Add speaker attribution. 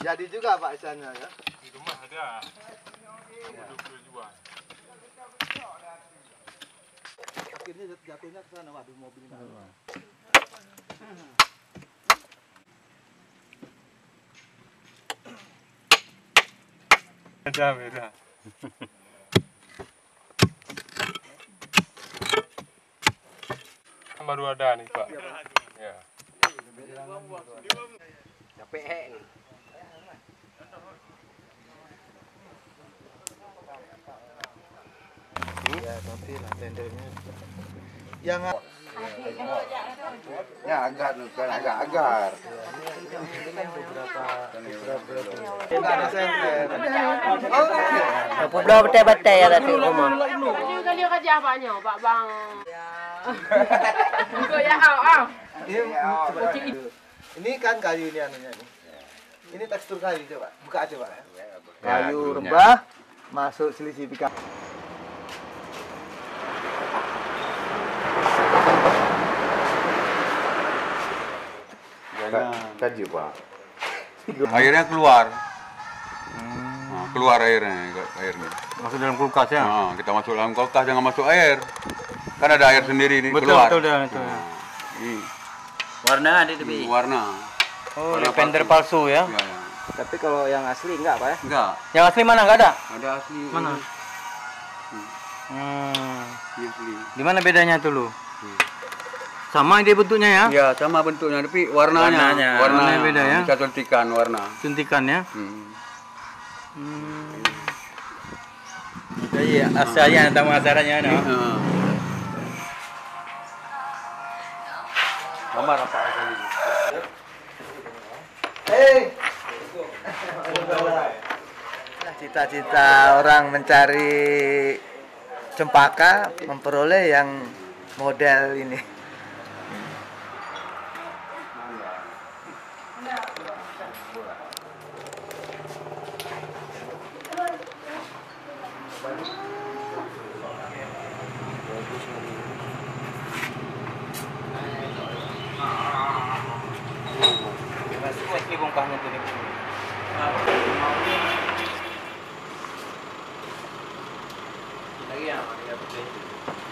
Speaker 1: Jadi juga Pak sana ya.
Speaker 2: Di rumah ada. Dua jual.
Speaker 1: Akhirnya jatuhnya ke sana, waduh mobil ini.
Speaker 2: Beda. Baru ada nih Pak. Ya.
Speaker 3: Capek nih.
Speaker 1: Ya, tapi lah tendernya. Yang
Speaker 3: Ya agar bukan agar.
Speaker 1: enggak ada senter.
Speaker 4: Pulau betai-betai ya tadi rumah.
Speaker 5: Kali kerja banyak Pak Bang. Kau ya hao.
Speaker 1: Ini kan kayu ini anunya nih. Ini tekstur kayu coba. Buka aja Pak. Kayu
Speaker 3: dulunya.
Speaker 1: rebah masuk selisih pika.
Speaker 3: Kaji Pak. Airnya keluar. Nah, keluar airnya.
Speaker 2: Masuk dalam kulkas ya.
Speaker 3: Nah, kita masuk dalam kulkas, jangan masuk air. Kan ada air sendiri nih
Speaker 2: Betul,
Speaker 3: keluar.
Speaker 2: betul dah itu.
Speaker 3: Ini
Speaker 4: Warna ada di.
Speaker 3: warna.
Speaker 2: Oh, lepender palsu ya.
Speaker 3: Ya, ya.
Speaker 1: Tapi kalau yang asli enggak Pak ya?
Speaker 3: Enggak,
Speaker 2: Yang asli mana? Enggak ada.
Speaker 3: ada asli.
Speaker 2: Mana?
Speaker 3: Ini asli.
Speaker 2: Di mana bedanya itu lu? Sama dia bentuknya ya?
Speaker 3: Ya, sama bentuknya, tapi warnanya.
Speaker 2: Warnanya beda ya?
Speaker 3: Bisa suntikan warna.
Speaker 2: Suntikannya.
Speaker 4: Iya, asalnya tamu acaranya no.
Speaker 3: Gambar apa kali ini?
Speaker 1: Cita-cita orang mencari cempaka memperoleh yang model ini.
Speaker 2: Asli bongkahnya tuh.
Speaker 4: Lagi ya,